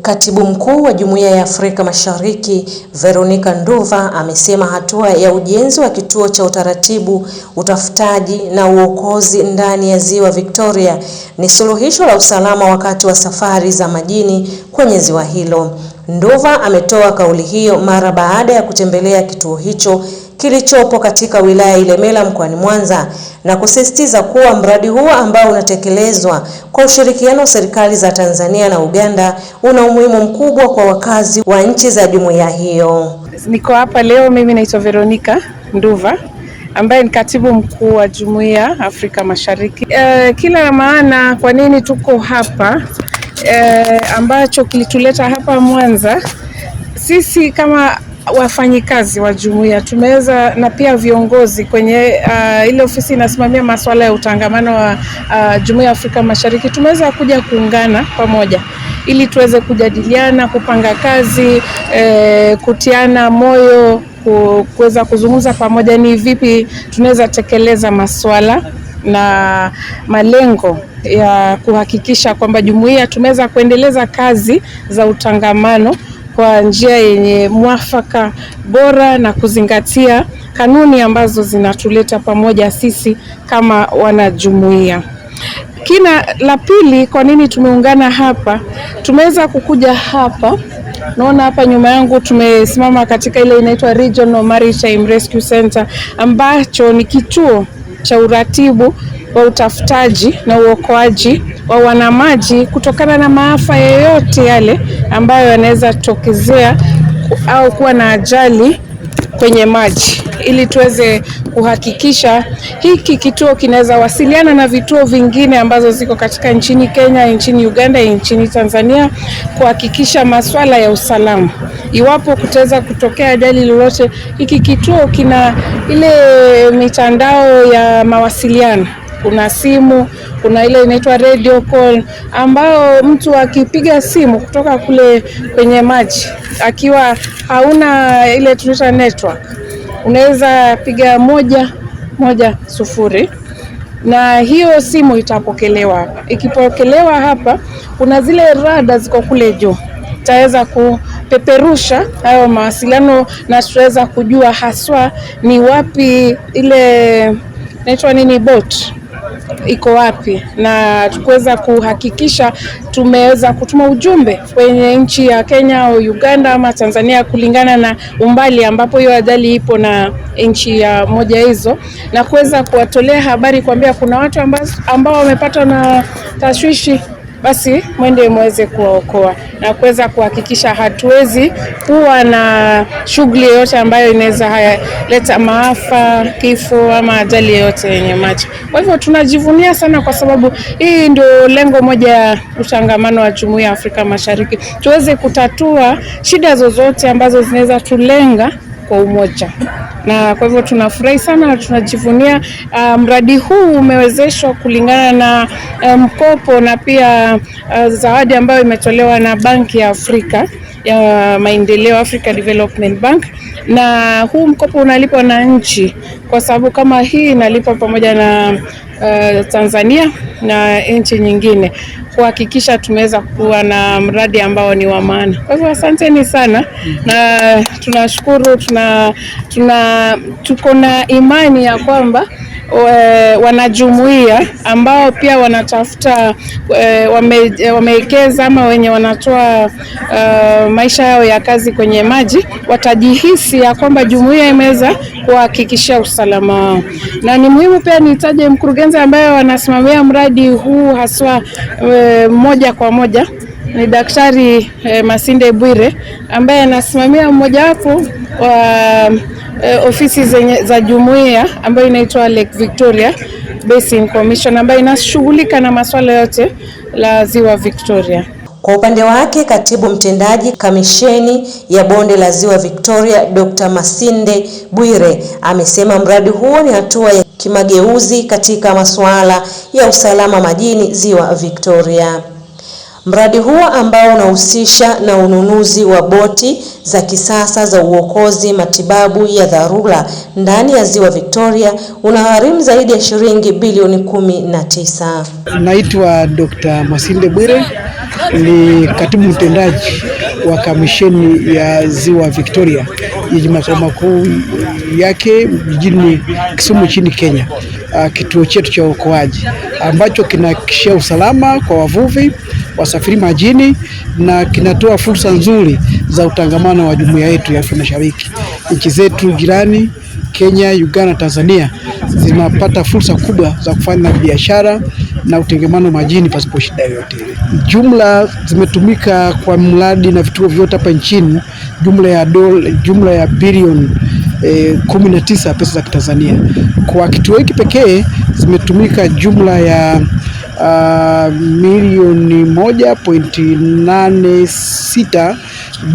Katibu Mkuu wa Jumuiya ya Afrika Mashariki, Veronica Nduva, amesema hatua ya ujenzi wa kituo cha utaratibu, utafutaji na uokozi ndani ya Ziwa Victoria ni suluhisho la usalama wakati wa safari za majini kwenye ziwa hilo. Nduva ametoa kauli hiyo mara baada ya kutembelea kituo hicho kilichopo katika wilaya Ilemela mkoani Mwanza na kusisitiza kuwa mradi huo ambao unatekelezwa kwa ushirikiano wa serikali za Tanzania na Uganda una umuhimu mkubwa kwa wakazi wa nchi za jumuiya hiyo. Niko hapa leo, mimi naitwa Veronica Nduva ambaye ni katibu mkuu wa Jumuiya Afrika Mashariki. Kila maana kwa nini tuko hapa, ambacho kilituleta hapa Mwanza, sisi kama wafanyikazi wa jumuiya tumeweza na pia viongozi kwenye ile ofisi inasimamia masuala ya utangamano wa Jumuiya ya Afrika Mashariki, tumeweza kuja kuungana pamoja ili tuweze kujadiliana, kupanga kazi, kutiana moyo, kuweza kuzungumza pamoja ni vipi tunaweza tekeleza masuala na malengo ya kuhakikisha kwamba jumuiya tumeweza kuendeleza kazi za utangamano kwa njia yenye mwafaka bora na kuzingatia kanuni ambazo zinatuleta pamoja sisi kama wanajumuiya. Kina la pili, kwa nini tumeungana hapa? Tumeweza kukuja hapa, naona hapa nyuma yangu tumesimama katika ile inaitwa Regional Maritime Rescue Center, ambacho ni kituo cha uratibu wa utafutaji na uokoaji wa wanamaji kutokana na maafa yoyote yale ambayo yanaweza tokezea au kuwa na ajali kwenye maji, ili tuweze kuhakikisha hiki kituo kinaweza wasiliana na vituo vingine ambazo ziko katika nchini Kenya, nchini Uganda, nchini Tanzania, kuhakikisha masuala ya usalama. Iwapo kutaweza kutokea ajali lolote, hiki kituo kina ile mitandao ya mawasiliano. Kuna simu, kuna ile inaitwa radio call, ambao mtu akipiga simu kutoka kule kwenye maji akiwa hauna ile tunaita network, unaweza piga 110 na hiyo simu itapokelewa hapa. Ikipokelewa hapa, kuna zile rada ziko kule juu, itaweza kupeperusha hayo mawasiliano na tutaweza kujua haswa ni wapi ile inaitwa nini boat iko wapi, na tukuweza kuhakikisha tumeweza kutuma ujumbe kwenye nchi ya Kenya au Uganda ama Tanzania kulingana na umbali ambapo hiyo ajali ipo na nchi ya moja hizo, na kuweza kuwatolea habari kuambia kuna watu ambao wamepatwa na tashwishi, basi mwende muweze kuwaokoa na kuweza kuhakikisha hatuwezi kuwa na shughuli yoyote ambayo inaweza leta maafa, kifo ama ajali yoyote yenye maji. Kwa hivyo tunajivunia sana, kwa sababu hii ndio lengo moja ya utangamano wa Jumuiya ya Afrika Mashariki, tuweze kutatua shida zozote ambazo zinaweza tulenga kwa umoja. Na kwa hivyo tunafurahi sana na tunajivunia mradi huu umewezeshwa kulingana na mkopo na pia zawadi ambayo imetolewa na Banki ya Afrika ya Maendeleo, Africa Development Bank, na huu mkopo unalipwa na nchi, kwa sababu kama hii inalipwa pamoja na Tanzania na nchi nyingine kuhakikisha tumeweza kuwa na mradi ambao ni wa maana. Kwa hivyo asanteni sana na tunashukuru, tuko na imani ya kwamba wanajumuiya ambao pia wanatafuta wamewekeza ama wenye wanatoa maisha yao ya kazi kwenye maji watajihisi ya kwamba jumuiya imeweza kuhakikishia usalama wao. Na ni muhimu pia nitaje mkurugenzi ambaye anasimamia mradi huu haswa moja kwa moja ni Daktari Masinde Bwire, ambaye anasimamia mmojawapo wa ofisi za jumuiya ambayo inaitwa Lake Victoria Basin Commission, ambayo inashughulika na masuala yote la Ziwa Victoria. Kwa upande wake, katibu mtendaji kamisheni ya bonde la Ziwa Victoria, Dr. Masinde Bwire, amesema mradi huo ni hatua ya kimageuzi katika masuala ya usalama majini Ziwa Victoria. Mradi huo ambao unahusisha na ununuzi wa boti za kisasa za uokozi matibabu ya dharura ndani ya Ziwa Victoria unagharimu zaidi ya shilingi bilioni 19. Naitwa Dr. Masinde Bwire, ni katibu mtendaji wa kamisheni ya Ziwa Victoria yenye makao makuu yake mjini Kisumu nchini Kenya. Kituo chetu cha uokoaji ambacho kinahakikisha usalama kwa wavuvi, wasafiri majini na kinatoa fursa nzuri za utangamano wa jumuiya yetu ya Afrika Mashariki. Nchi zetu jirani Kenya, Uganda, Tanzania zinapata fursa kubwa za kufanya biashara na utengamano majini pasipo shida yoyote. Jumla zimetumika kwa mradi na vituo vyote hapa nchini jumla ya bilioni 19 pesa za Kitanzania. Kwa kituo hiki pekee zimetumika jumla ya milioni 1.86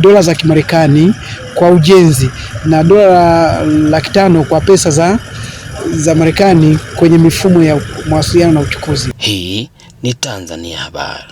dola za Kimarekani kwa ujenzi na dola 500,000 kwa pesa za Marekani kwenye mifumo ya mawasiliano na uchukuzi. Hii ni Tanzania Habari.